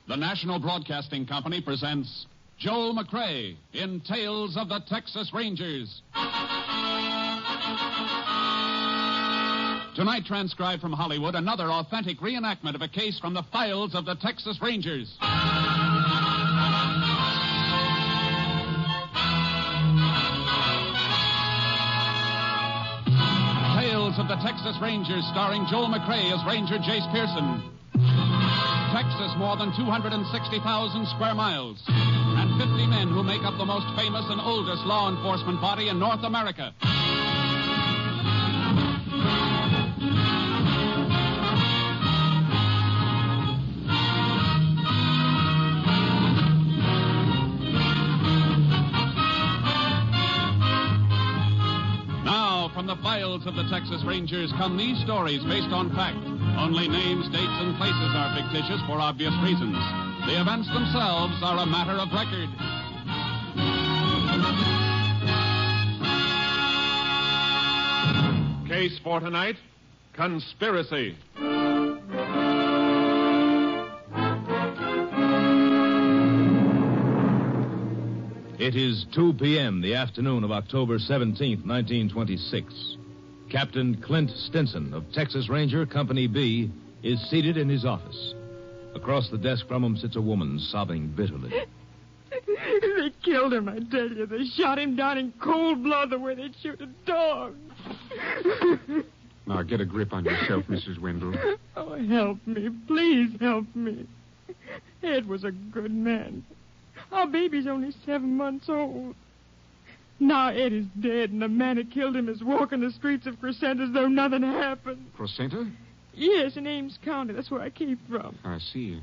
The National Broadcasting Company presents Joel McCrea in Tales of the Texas Rangers. Tonight, transcribed from Hollywood, another authentic reenactment of a case from the files of the Texas Rangers. Tales of the Texas Rangers, starring Joel McCrea as Ranger Jace Pearson. Texas, more than 260,000 square miles, and 50 men who make up the most famous and oldest law enforcement body in North America. Now, from the files of the Texas Rangers come these stories based on fact. Only names, dates, and places are fictitious for obvious reasons. The events themselves are a matter of record. Case for tonight, conspiracy. It is 2 p.m., the afternoon of October 17th, 1926. Captain Clint Stinson of Texas Ranger Company B is seated in his office. Across the desk from him sits a woman sobbing bitterly. They killed him, I tell you. They shot him down in cold blood the way they'd shoot a dog. Now, get a grip on yourself, Mrs. Wendell. Oh, help me. Please help me. Ed was a good man. Our baby's only 7 months old. Now Ed is dead, and the man who killed him is walking the streets of Crescent as though nothing happened. Crescenta? Yes, in Ames County. That's where I came from. I see.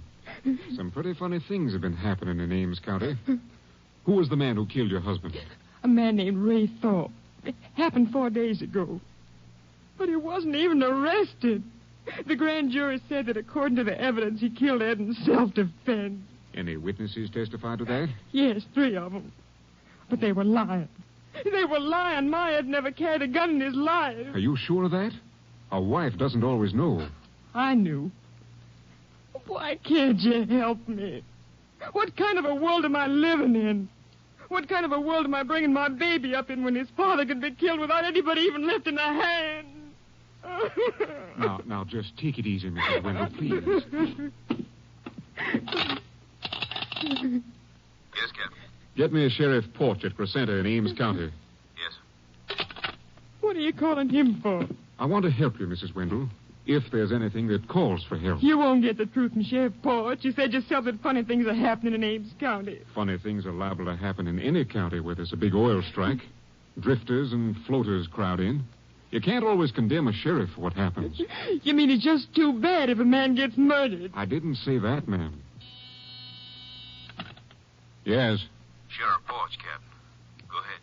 Some pretty funny things have been happening in Ames County. Who was the man who killed your husband? A man named Ray Thorpe. It happened 4 days ago. But he wasn't even arrested. The grand jury said that according to the evidence, he killed Ed in self-defense. Any witnesses testify to that? Yes, 3 of them. But they were lying. They were lying. My Ed never carried a gun in his life. Are you sure of that? A wife doesn't always know. I knew. Why can't you help me? What kind of a world am I living in? What kind of a world am I bringing my baby up in when his father could be killed without anybody even lifting a hand? Now, just take it easy, Mrs. Wendell, please. Yes, Captain. Get me a Sheriff Porch at Crescenta in Ames County. Yes. What are you calling him for? I want to help you, Mrs. Wendell, if there's anything that calls for help. You won't get the truth from Sheriff Porch. You said yourself that funny things are happening in Ames County. Funny things are liable to happen in any county where there's a big oil strike. Drifters and floaters crowd in. You can't always condemn a sheriff for what happens. You mean it's just too bad if a man gets murdered? I didn't say that, ma'am. Yes. Sheriff Porch, Captain. Go ahead.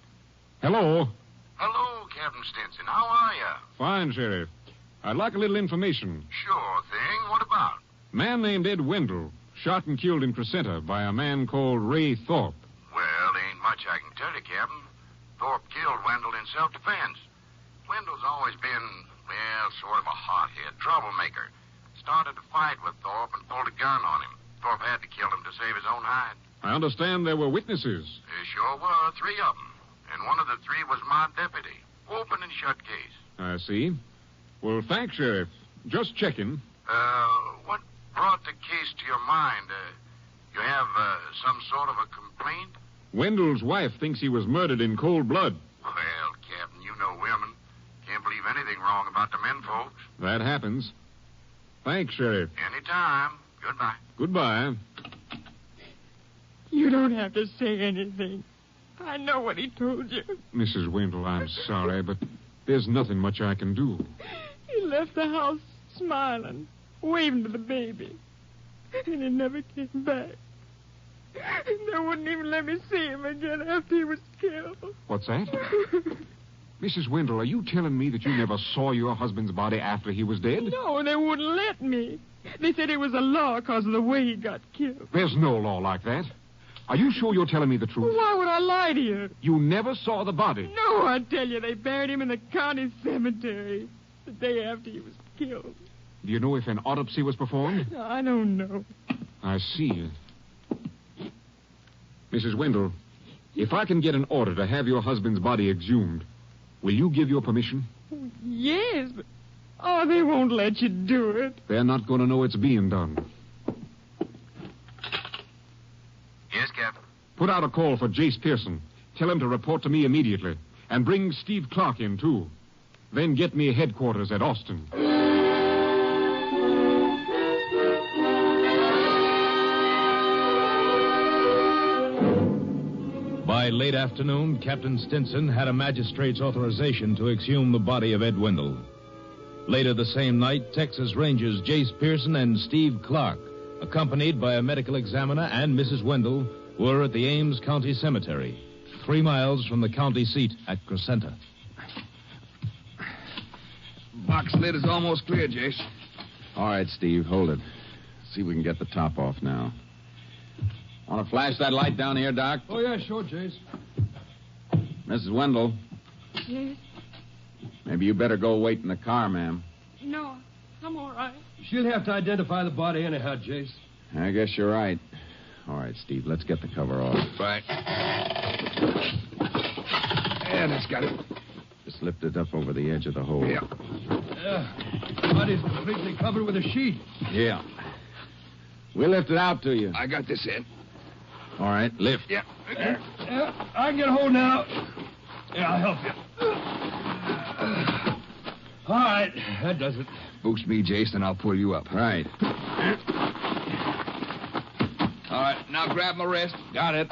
Hello. Hello, Captain Stinson. How are you? Fine, Sheriff. I'd like a little information. Sure thing. What about? Man named Ed Wendell, shot and killed in Crescenta by a man called Ray Thorpe. Well, ain't much I can tell you, Captain. Thorpe killed Wendell in self-defense. Wendell's always been, well, sort of a hothead, troublemaker. Started to fight with Thorpe and pulled a gun on him. Thorpe had to kill him to save his own hide. I understand there were witnesses. There sure were, 3 of them. And one of the 3 was my deputy. Open and shut case. I see. Well, thanks, Sheriff. Just checking. What brought the case to your mind? You have, some sort of a complaint? Wendell's wife thinks he was murdered in cold blood. Well, Captain, you know women. Can't believe anything wrong about the men folks. That happens. Thanks, Sheriff. Anytime. Goodbye. Goodbye. You don't have to say anything. I know what he told you. Mrs. Wendell, I'm sorry, but there's nothing much I can do. He left the house smiling, waving to the baby. And he never came back. They wouldn't even let me see him again after he was killed. What's that? Mrs. Wendell, are you telling me that you never saw your husband's body after he was dead? No, they wouldn't let me. They said it was a law because of the way he got killed. There's no law like that. Are you sure you're telling me the truth? Why would I lie to you? You never saw the body? No, I tell you, they buried him in the county cemetery the day after he was killed. Do you know if an autopsy was performed? I don't know. I see. Mrs. Wendell, if I can get an order to have your husband's body exhumed, will you give your permission? Yes, but... Oh, they won't let you do it. They're not going to know it's being done. Yes, Captain. Put out a call for Jace Pearson. Tell him to report to me immediately. And bring Steve Clark in, too. Then get me headquarters at Austin. By late afternoon, Captain Stinson had a magistrate's authorization to exhume the body of Ed Wendell. Later the same night, Texas Rangers Jace Pearson and Steve Clark, accompanied by a medical examiner and Mrs. Wendell, were at the Ames County Cemetery, 3 miles from the county seat at Crescenta. Box lid is almost clear, Jace. All right, Steve, hold it. See if we can get the top off now. Want to flash that light down here, Doc? Oh, yeah, sure, Jace. Mrs. Wendell, Yes? maybe you better go wait in the car, ma'am. No, I'm all right. She'll have to identify the body anyhow, Jace. I guess you're right. All right, Steve, let's get the cover off. Right. Yeah, that's got it. Just lift it up over the edge of the hole. Yeah. The body's completely covered with a sheet. Yeah. We'll lift it out to you. I got this end. All right, lift. Yeah. I can get a hold now. Yeah, I'll help you. All right, that does it. Boost me, Jason. I'll pull you up. Right. All right, now grab my wrist. Got it.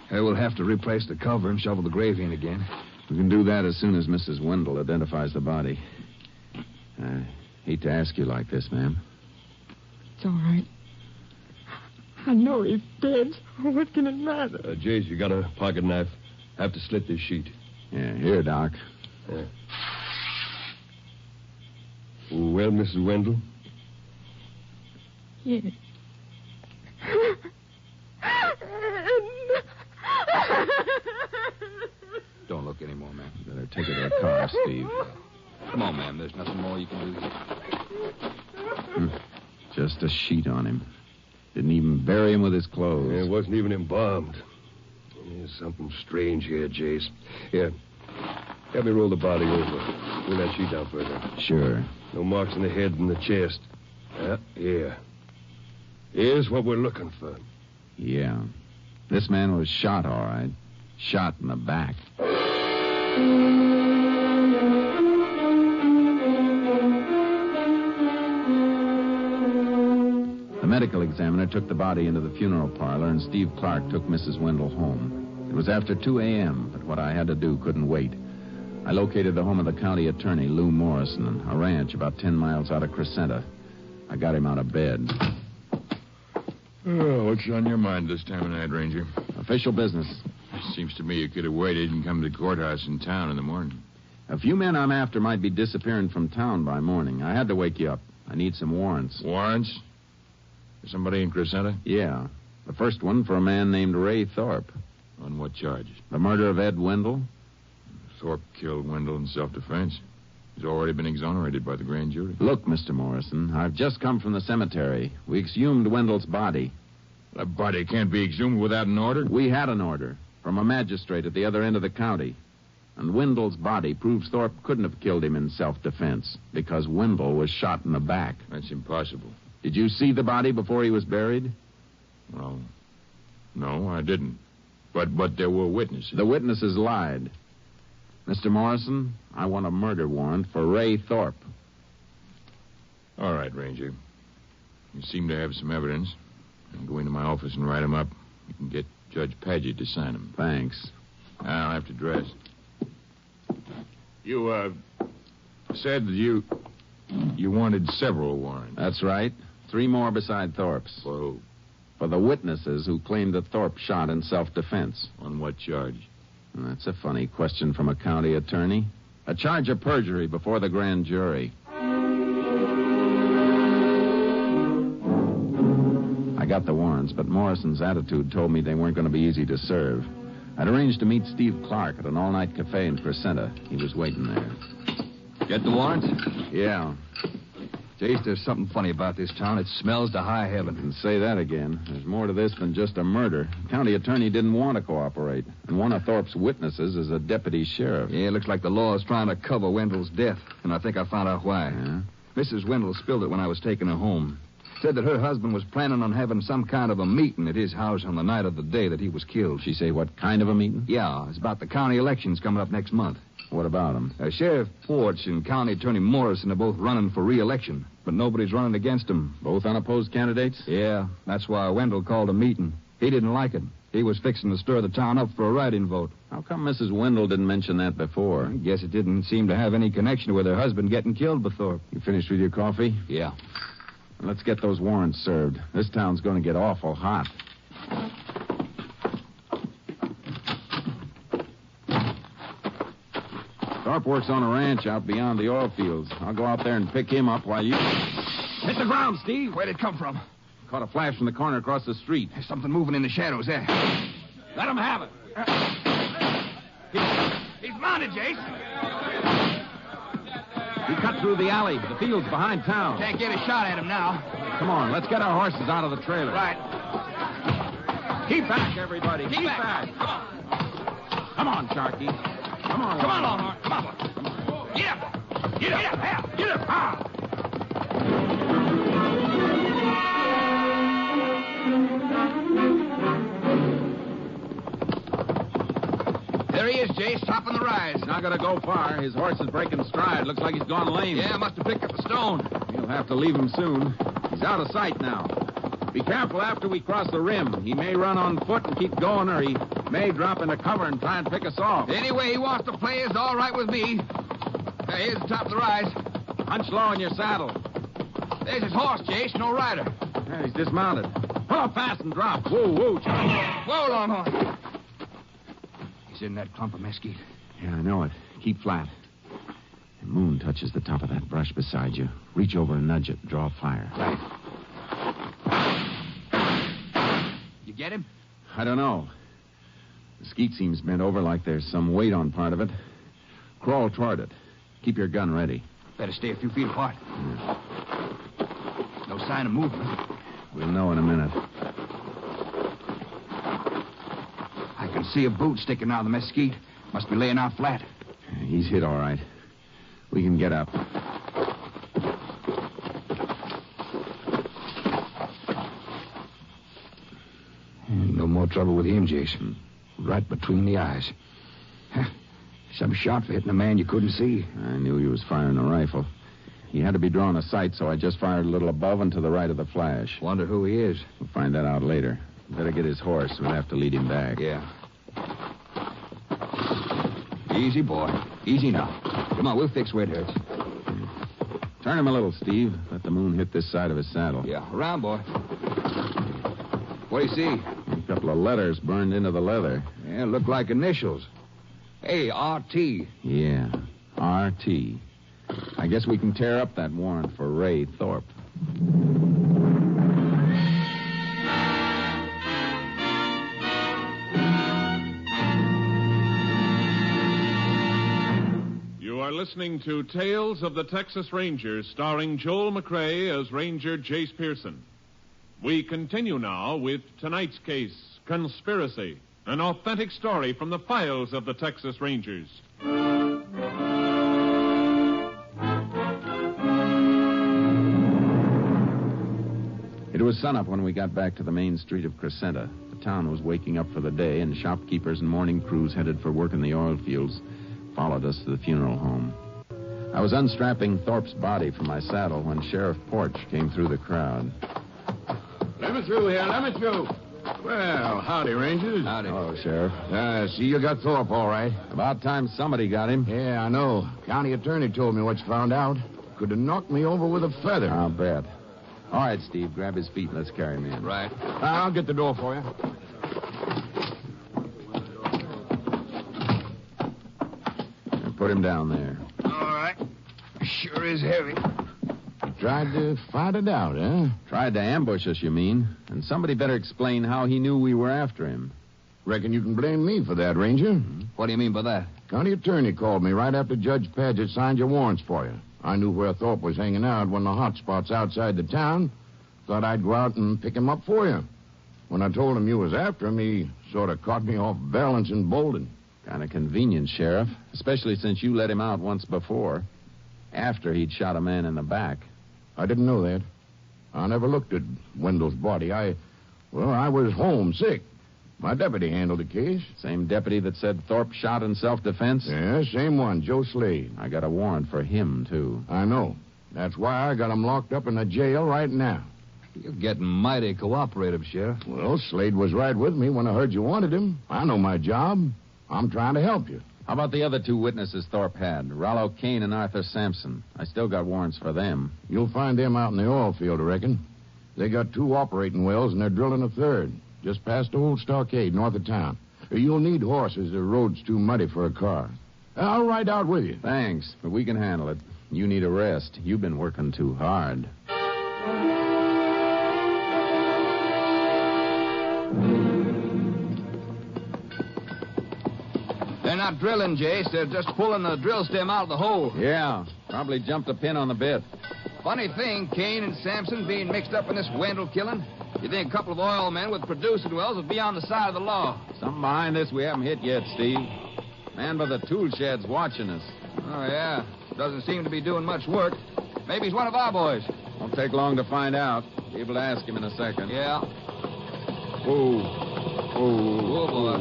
Hey, we'll have to replace the cover and shovel the grave in again. We can do that as soon as Mrs. Wendell identifies the body. I hate to ask you like this, ma'am. It's all right. I know he's dead. What can it matter? Jace, you got a pocket knife. Have to slit this sheet. Yeah, here, Doc. Well, Mrs. Wendell? Yes. Don't look anymore, ma'am. Better take her to the car, Steve. Come on, ma'am. There's nothing more you can do here. Just a sheet on him. Didn't even bury him with his clothes. It wasn't even embalmed. There's something strange here, Jace. Here. Have me roll the body over. Pull that sheet down further. Sure. No marks on the head and the chest. Here. Here's what we're looking for. Yeah. This man was shot, all right. Shot in the back. The medical examiner took the body into the funeral parlor, and Steve Clark took Mrs. Wendell home. It was after 2 a.m., but what I had to do couldn't wait. I located the home of the county attorney, Lou Morrison, a ranch about 10 miles out of Crescenta. I got him out of bed. Oh, what's on your mind this time of night, Ranger? Official business. Seems to me you could have waited and come to the courthouse in town in the morning. A few men I'm after might be disappearing from town by morning. I had to wake you up. I need some warrants. Warrants? For somebody in Crescenta? Yeah. The first one for a man named Ray Thorpe. On what charge? The murder of Ed Wendell. Thorpe killed Wendell in self-defense. He's already been exonerated by the grand jury. Look, Mr. Morrison, I've just come from the cemetery. We exhumed Wendell's body. That body can't be exhumed without an order? We had an order from a magistrate at the other end of the county. And Wendell's body proves Thorpe couldn't have killed him in self-defense because Wendell was shot in the back. That's impossible. Did you see the body before he was buried? Well, no, I didn't. But there were witnesses. The witnesses lied. Mr. Morrison, I want a murder warrant for Ray Thorpe. All right, Ranger. You seem to have some evidence. I'll go into my office and write them up. You can get Judge Paget to sign them. Thanks. I'll have to dress. You, said that you wanted several warrants. That's right. 3 more beside Thorpe's. For who? For the witnesses who claimed that Thorpe shot in self-defense. On what charge? That's a funny question from a county attorney. A charge of perjury before the grand jury. I got the warrants, but Morrison's attitude told me they weren't going to be easy to serve. I'd arranged to meet Steve Clark at an all-night cafe in Crescenta. He was waiting there. Get the warrants? Yeah. Jace, there's something funny about this town. It smells to high heaven. And say that again. There's more to this than just a murder. The county attorney didn't want to cooperate. And one of Thorpe's witnesses is a deputy sheriff. Yeah, it looks like the law is trying to cover Wendell's death. And I think I found out why. Yeah? Mrs. Wendell spilled it when I was taking her home. Said that her husband was planning on having some kind of a meeting at his house on the night of the day that he was killed. She say what kind of a meeting? Yeah, it's about the county elections coming up next month. What about him? Sheriff Porch and County Attorney Morrison are both running for re-election, but nobody's running against them. Both unopposed candidates? Yeah, that's why Wendell called a meeting. He didn't like it. He was fixing to stir the town up for a write-in vote. How come Mrs. Wendell didn't mention that before? I guess it didn't seem to have any connection with her husband getting killed by Thorpe. You finished with your coffee? Yeah. Let's get those warrants served. This town's going to get awful hot. Thorpe works on a ranch out beyond the oil fields. I'll go out there and pick him up while you... Hit the ground, Steve. Where'd it come from? Caught a flash from the corner across the street. There's something moving in the shadows there. Let him have it. He's mounted, Jace. He cut through the alley. The field's behind town. Can't get a shot at him now. Come on, let's get our horses out of the trailer. Right. Keep back, everybody. Keep back. Come on, Sharky. Come on, Longhorn. Come on. Get up. Get up. Get up. Ah. There he is, Jace, topping the rise. Not going to go far. His horse is breaking stride. Looks like he's gone lame. Yeah, must have picked up a stone. We'll have to leave him soon. He's out of sight now. Be careful after we cross the rim. He may run on foot and keep going, or he may drop into cover and try and pick us off. Any way he wants to play is all right with me. Here's the top of the rise. Hunch low in your saddle. There's his horse, Jace, no rider. Yeah, he's dismounted. Pull up fast and drop. Whoa, whoa, Charlie. Whoa, Longhorn. He's in that clump of mesquite. Yeah, I know it. Keep flat. The moon touches the top of that brush beside you. Reach over and nudge it. Draw fire. Right. You get him? I don't know. The skeet seems bent over like there's some weight on part of it. Crawl toward it. Keep your gun ready. Better stay a few feet apart. Yeah. No sign of movement. We'll know in a minute. I can see a boot sticking out of the mesquite. Must be laying out flat. He's hit all right. We can get up. No more trouble with him, Jason. Right between the eyes. Some shot for hitting a man you couldn't see. I knew he was firing a rifle. He had to be drawing a sight, so I just fired a little above and to the right of the flash. Wonder who he is. We'll find that out later. Better get his horse. We'll have to lead him back. Yeah. Easy, boy. Easy now. Come on, we'll fix where it hurts. Turn him a little, Steve. Let the moon hit this side of his saddle. Yeah, around, boy. What do you see? A couple of letters burned into the leather. Yeah, look like initials. Hey, R.T. Yeah, R.T. I guess we can tear up that warrant for Ray Thorpe. You are listening to Tales of the Texas Rangers, starring Joel McCrea as Ranger Jace Pearson. We continue now with tonight's case, Conspiracy, an authentic story from the files of the Texas Rangers. It was sunup when we got back to the main street of Crescenta. The town was waking up for the day, and shopkeepers and morning crews headed for work in the oil fields followed us to the funeral home. I was unstrapping Thorpe's body from my saddle when Sheriff Porch came through the crowd. Let me through here. Let me through. Well, howdy, Rangers. Howdy. Hello, Sheriff. See, you got Thorpe all right. About time somebody got him. Yeah, I know. County attorney told me what you found out. Could have knocked me over with a feather. I'll bet. All right, Steve, grab his feet and let's carry him in. Right. I'll get the door for you. Now put him down there. All right. Sure is heavy. Tried to fight it out, huh? Tried to ambush us, you mean? And somebody better explain how he knew we were after him. Reckon you can blame me for that, Ranger. What do you mean by that? County attorney called me right after Judge Paget signed your warrants for you. I knew where Thorpe was hanging out, one of the hot spots outside the town. Thought I'd go out and pick him up for you. When I told him you was after him, he sort of caught me off balance and bolted. Kind of convenient, Sheriff, especially since you let him out once before, after he'd shot a man in the back. I didn't know that. I never looked at Wendell's body. I was home sick. My deputy handled the case. Same deputy that said Thorpe shot in self-defense? Yeah, same one, Joe Slade. I got a warrant for him, too. I know. That's why I got him locked up in the jail right now. You're getting mighty cooperative, Sheriff. Well, Slade was right with me when I heard you wanted him. I know my job. I'm trying to help you. How about the other two witnesses Thorpe had, Rollo Kane and Arthur Sampson? I still got warrants for them. You'll find them out in the oil field, I reckon. They got 2 operating wells, and they're drilling a 3rd, just past the old stockade north of town. You'll need horses. The road's too muddy for a car. I'll ride out with you. Thanks, but we can handle it. You need a rest. You've been working too hard. They're not drilling, Jace. They're just pulling the drill stem out of the hole. Yeah, probably jumped a pin on the bit. Funny thing, Kane and Sampson being mixed up in this Wendell killing. You think a couple of oil men with producing wells would be on the side of the law. Something behind this we haven't hit yet, Steve. Man by the tool shed's watching us. Oh, yeah. Doesn't seem to be doing much work. Maybe he's one of our boys. Won't take long to find out. Be able to ask him in a second. Yeah. Oh, boy.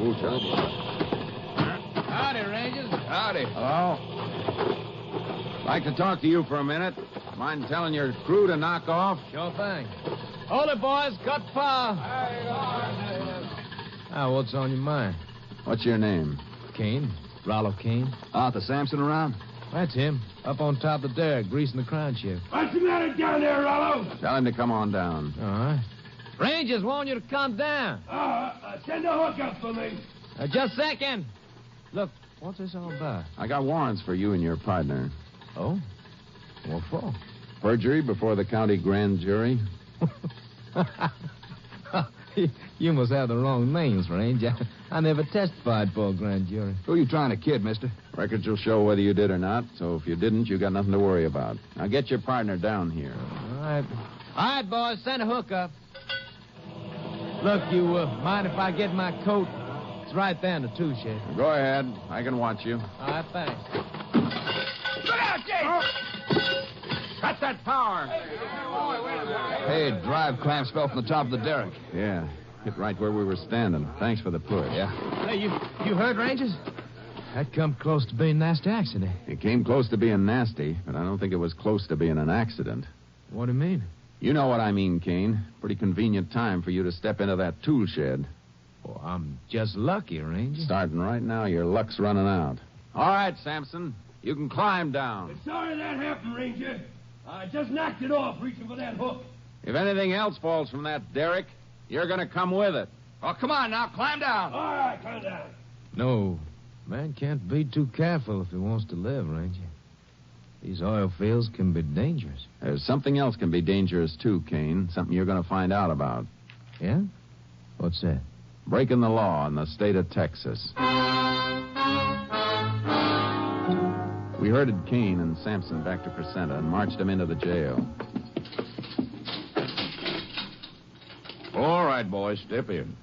Howdy, Rangers. Howdy. Hello. Like to talk to you for a minute. Mind telling your crew to knock off? Sure thing. Hold it, boys. Cut power. Now, what's on your mind? What's your name? Kane. Rollo Kane. Arthur Sampson around? That's him. Up on top of the derrick, greasing the crown shift. What's the matter down there, Rollo? Tell him to come on down. All right. Rangers want you to come down. Send a hook up for me. Just a second. Look, what's this all about? I got warrants for you and your partner. Oh? What for? Perjury before the county grand jury. You must have the wrong names, Ranger. I never testified for a grand jury. Who are you trying to kid, mister? Records will show whether you did or not, so if you didn't, you got nothing to worry about. Now get your partner down here. All right. All right, boys, send a hook up. Look, you mind if I get my coat? It's right there in the tool shed. Go ahead. I can watch you. All right, thanks. Look out, Jake! Cut that power. Hey, drive clamps fell from the top of the derrick. Yeah, hit right where we were standing. Thanks for the push. Yeah. Hey, you heard, Rangers? That come close to being a nasty accident. It came close to being nasty, but I don't think it was close to being an accident. What do you mean? You know what I mean, Kane. Pretty convenient time for you to step into that tool shed. Well, I'm just lucky, Ranger. Starting right now, your luck's running out. All right, Sampson. You can climb down. Sorry that happened, Ranger. I just knocked it off reaching for that hook. If anything else falls from that derrick, you're going to come with it. Oh, come on now. Climb down. All right, climb down. No, man can't be too careful if he wants to live, Ranger. These oil fields can be dangerous. There's something else can be dangerous, too, Kane. Something you're going to find out about. Yeah? What's that? Breaking the law in the state of Texas. We herded Kane and Sampson back to Crescenta and marched them into the jail. All right, boys, step in.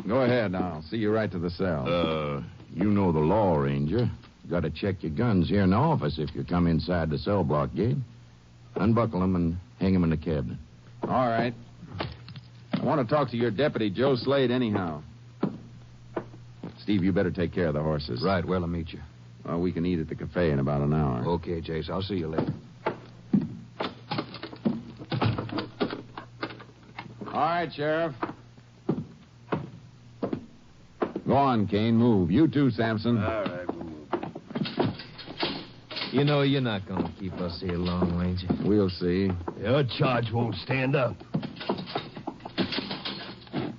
Go ahead now. I'll see you right to the cell. You know the law, Ranger. Got to check your guns here in the office if you come inside the cell block gate. Unbuckle them and hang them in the cabinet. All right. I want to talk to your deputy, Joe Slade, anyhow. Steve, you better take care of the horses. Right, where'll I meet you? Well, we can eat at the cafe in about an hour. Okay, Chase. I'll see you later. All right, Sheriff. Go on, Kane. Move. You too, Sampson. All right, we'll move. You know you're not going to keep us here long, Ranger. We'll see. Your charge won't stand up.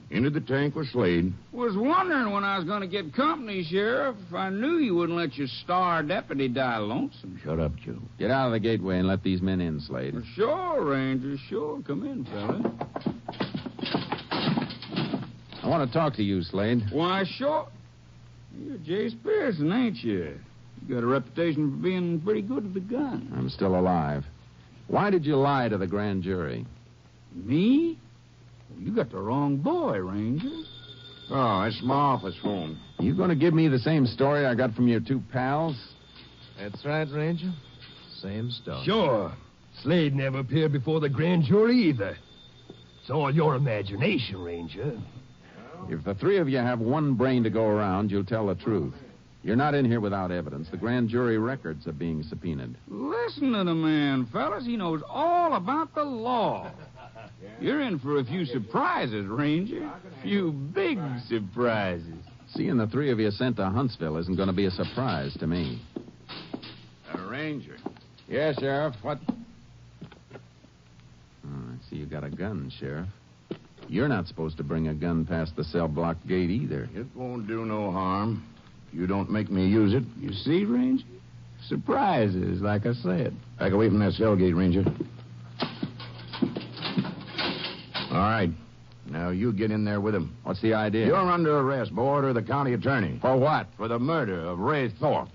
Into the tank with Slade. Was wondering when I was going to get company, Sheriff. I knew you wouldn't let your star deputy die lonesome. Shut up, Joe. Get out of the gateway and let these men in, Slade. Well, sure, Ranger, sure. Come in, fella. I want to talk to you, Slade. Why, sure. You're Jace Pearson, ain't you? You got a reputation for being pretty good with a gun. I'm still alive. Why did you lie to the grand jury? Me? You got the wrong boy, Ranger. Oh, it's my office phone. You going to give me the same story I got from your two pals? That's right, Ranger. Same story. Sure. Slade never appeared before the grand jury either. It's all your imagination, Ranger. If the three of you have one brain to go around, you'll tell the truth. You're not in here without evidence. The grand jury records are being subpoenaed. Listen to the man, fellas. He knows all about the law. You're in for a few surprises, Ranger. Few big surprises. Seeing the three of you sent to Huntsville isn't going to be a surprise to me. Ranger. Yeah, Sheriff. What? Oh, I see you got a gun, Sheriff. You're not supposed to bring a gun past the cell block gate either. It won't do no harm. You don't make me use it. You see, Ranger? Surprises, like I said. Back away from that cell gate, Ranger. All right. Now, you get in there with him. What's the idea? You're under arrest, by order of the county attorney. For what? For the murder of Ray Thorpe.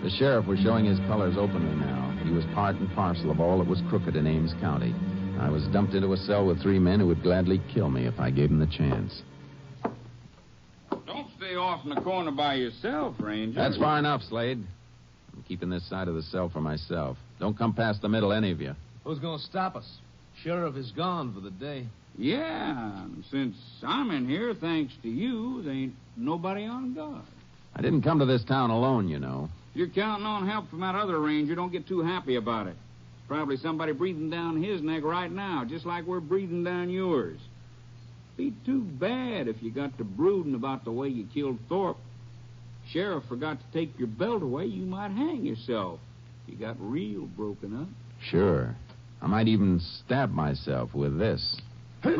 The sheriff was showing his colors openly now. He was part and parcel of all that was crooked in Ames County. I was dumped into a cell with three men who would gladly kill me if I gave them the chance. Don't stay off in the corner by yourself, Ranger. That's far enough, Slade. I'm keeping this side of the cell for myself. Don't come past the middle, any of you. Who's going to stop us? Sheriff is gone for the day. Yeah, since I'm in here, thanks to you, there ain't nobody on guard. I didn't come to this town alone, you know. If you're counting on help from that other ranger, don't get too happy about it. Probably somebody breathing down his neck right now, just like we're breathing down yours. Be too bad if you got to brooding about the way you killed Thorpe. Sheriff forgot to take your belt away, you might hang yourself. You got real broken up. Sure. I might even stab myself with this. Hey,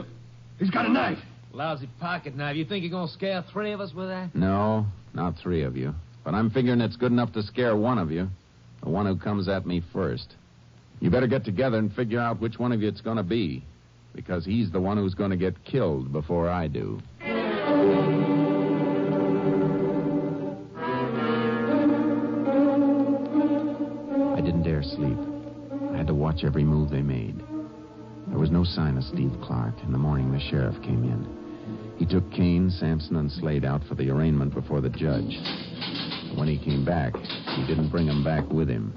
he's got a knife. Lousy pocket knife. You think you're going to scare three of us with that? No, not three of you. But I'm figuring it's good enough to scare one of you. The one who comes at me first. You better get together and figure out which one of you it's going to be. Because he's the one who's going to get killed before I do. I didn't dare sleep. I had to watch every move they made. There was no sign of Steve Clark. In the morning, the sheriff came in. He took Kane, Sampson, and Slade out for the arraignment before the judge. When he came back, he didn't bring them back with him.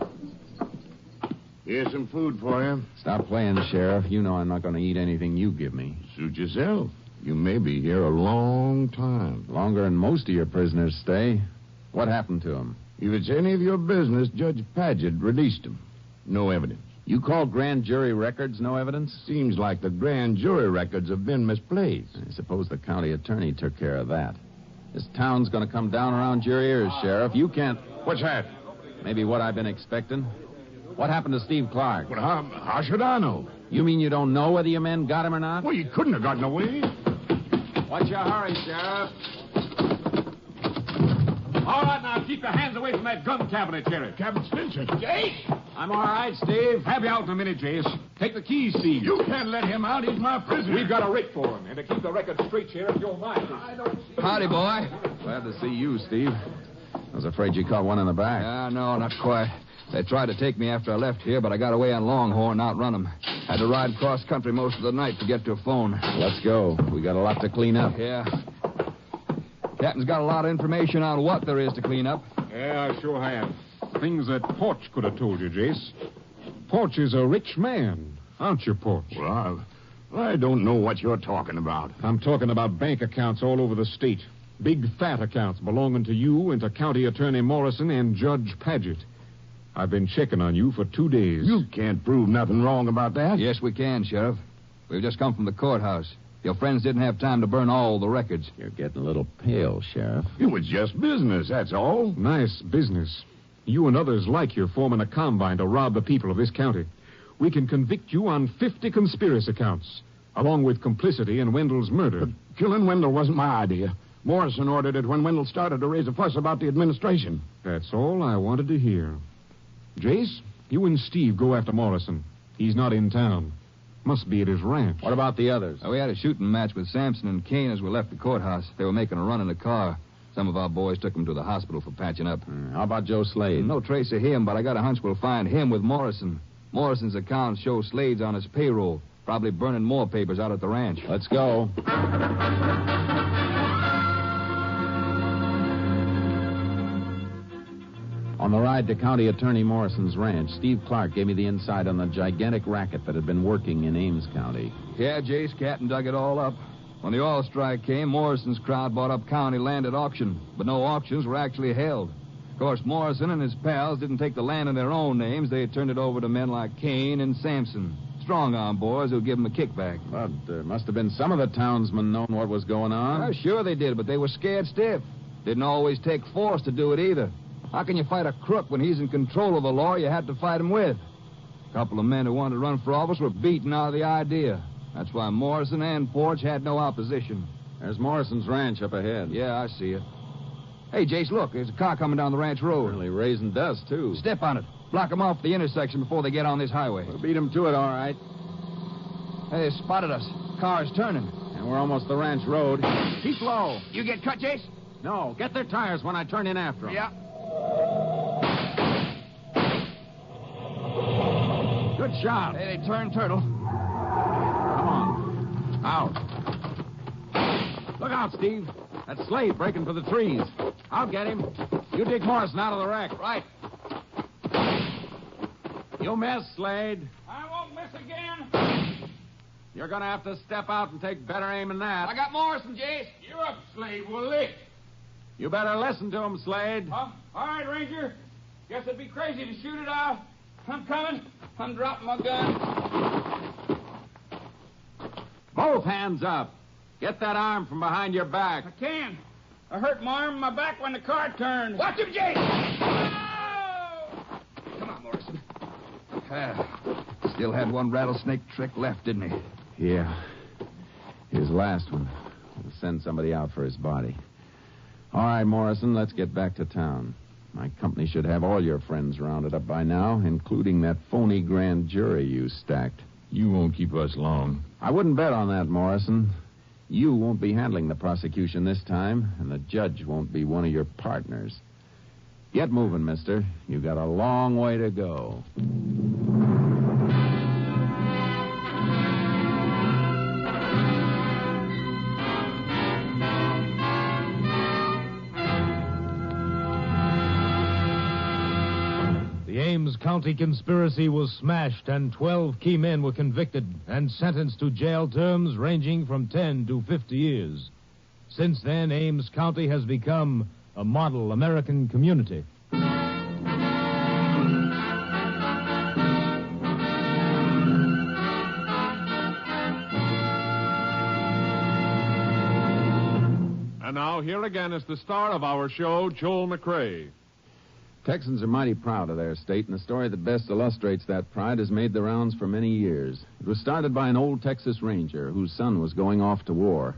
Here's some food for you. Stop playing, Sheriff. You know I'm not going to eat anything you give me. Suit yourself. You may be here a long time. Longer than most of your prisoners stay. What happened to him? If it's any of your business, Judge Paget released him. No evidence. You call grand jury records no evidence? Seems like the grand jury records have been misplaced. I suppose the county attorney took care of that. This town's going to come down around your ears, Sheriff. You can't... What's that? Maybe what I've been expecting. What happened to Steve Clark? Well, how should I know? You mean you don't know whether your men got him or not? Well, you couldn't have gotten away. What's your hurry, Sheriff? All right, now, keep your hands away from that gun cabinet, Sheriff. Captain Spencer. Jace! I'm all right, Steve. Have you out in a minute, Jace. Take the keys, Steve. You can't let him out. He's my prisoner. We've got a writ for him. And to keep the record straight, Sheriff, you're mine. I don't see... Howdy, boy. Glad to see you, Steve. I was afraid you caught one in the back. No, not quite. They tried to take me after I left here, but I got away on Longhorn and outrun them. Had to ride cross country most of the night to get to a phone. Let's go. We got a lot to clean up. Yeah. Captain's got a lot of information on what there is to clean up. Yeah, I sure have. Things that Porch could have told you, Jace. Porch is a rich man, aren't you, Porch? Well, I don't know what you're talking about. I'm talking about bank accounts all over the state. Big, fat accounts belonging to you and to County Attorney Morrison and Judge Paget. I've been checking on you for 2 days. You can't prove nothing wrong about that. Yes, we can, Sheriff. We've just come from the courthouse. Your friends didn't have time to burn all the records. You're getting a little pale, Sheriff. It was just business, that's all. Nice business. You and others like you forming a combine to rob the people of this county. We can convict you on 50 conspiracy counts, along with complicity in Wendell's murder. But killing Wendell wasn't my idea. Morrison ordered it when Wendell started to raise a fuss about the administration. That's all I wanted to hear. Jace, you and Steve go after Morrison. He's not in town. Must be at his ranch. What about the others? We had a shooting match with Sampson and Kane as we left the courthouse. They were making a run in the car. Some of our boys took them to the hospital for patching up. How about Joe Slade? No trace of him, but I got a hunch we'll find him with Morrison. Morrison's accounts show Slade's on his payroll, probably burning more papers out at the ranch. Let's go. On the ride to County Attorney Morrison's ranch, Steve Clark gave me the insight on the gigantic racket that had been working in Ames County. Yeah, Jace Catton dug it all up. When the oil strike came, Morrison's crowd bought up county land at auction, but no auctions were actually held. Of course, Morrison and his pals didn't take the land in their own names. They turned it over to men like Kane and Sampson, strong-arm boys who'd give them a kickback. But must have been some of the townsmen known what was going on. Sure they did, but they were scared stiff. Didn't always take force to do it either. How can you fight a crook when he's in control of the law you had to fight him with? A couple of men who wanted to run for office were beaten out of the idea. That's why Morrison and Forge had no opposition. There's Morrison's ranch up ahead. Yeah, I see it. Hey, Jace, look, there's a car coming down the ranch road. Really raising dust, too. Step on it. Block them off the intersection before they get on this highway. We'll beat them to it, all right. Hey, they spotted us. Car's turning. And we're almost the ranch road. Keep low. You get cut, Jace? No, get their tires when I turn in after them. Yeah. Good shot. Hey, they turned turtle. Come on. Out. Look out, Steve. That Slade breaking for the trees. I'll get him. You dig Morrison out of the wreck. Right. You miss, Slade. I won't miss again. You're going to have to step out and take better aim than that. I got Morrison, Jace. You up, Slade. We'll lick. You better listen to him, Slade. All right, Ranger. Guess it'd be crazy to shoot it out. I'm coming. I'm dropping my gun. Both hands up. Get that arm from behind your back. I can. I hurt my arm and my back when the car turned. Watch him, Jace. Oh! Come on, Morrison. Still had one rattlesnake trick left, didn't he? Yeah. His last one. We'll send somebody out for his body. All right, Morrison, let's get back to town. My company should have all your friends rounded up by now, including that phony grand jury you stacked. You won't keep us long. I wouldn't bet on that, Morrison. You won't be handling the prosecution this time, and the judge won't be one of your partners. Get moving, mister. You've got a long way to go. The Ames County conspiracy was smashed, and 12 key men were convicted and sentenced to jail terms ranging from 10 to 50 years. Since then, Ames County has become a model American community. And now, here again is the star of our show, Joel McCrea. Texans are mighty proud of their state, and the story that best illustrates that pride has made the rounds for many years. It was started by an old Texas Ranger whose son was going off to war.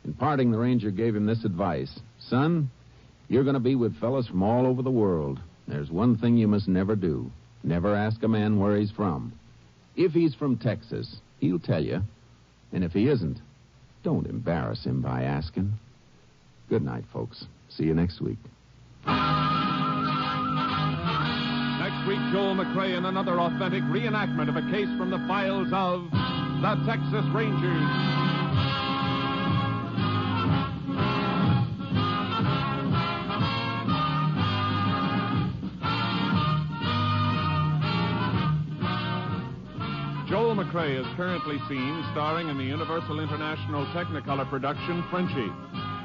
In parting, the Ranger gave him this advice. Son, you're going to be with fellas from all over the world. There's one thing you must never do. Never ask a man where he's from. If he's from Texas, he'll tell you. And if he isn't, don't embarrass him by asking. Good night, folks. See you next week. Next week, Joel McCrea in another authentic reenactment of a case from the files of the Texas Rangers. Joel McCrea is currently seen starring in the Universal International Technicolor production Frenchie.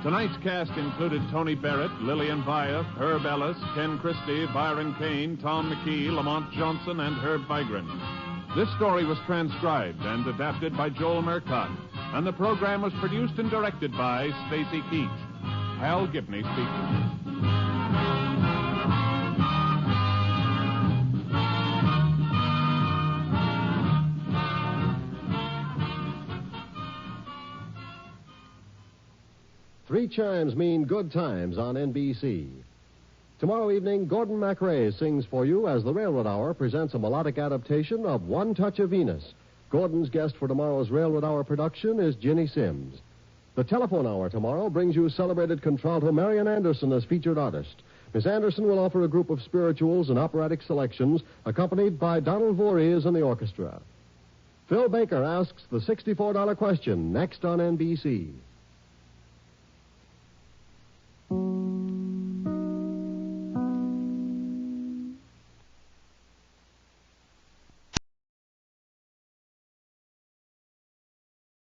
Tonight's cast included Tony Barrett, Lillian Vyeth, Herb Ellis, Ken Christie, Byron Kane, Tom McKee, Lamont Johnson, and Herb Vigran. This story was transcribed and adapted by Joel Murcott, and the program was produced and directed by Stacy Keach. Hal Gibney speaking. Three chimes mean good times on NBC. Tomorrow evening, Gordon MacRae sings for you as the Railroad Hour presents a melodic adaptation of One Touch of Venus, Gordon's guest for tomorrow's Railroad Hour production is Ginny Sims. The telephone hour tomorrow brings you celebrated contralto Marian Anderson as featured artist. Miss Anderson will offer a group of spirituals and operatic selections accompanied by Donald Voorhees and the orchestra. Phil Baker asks the $64 question next on NBC.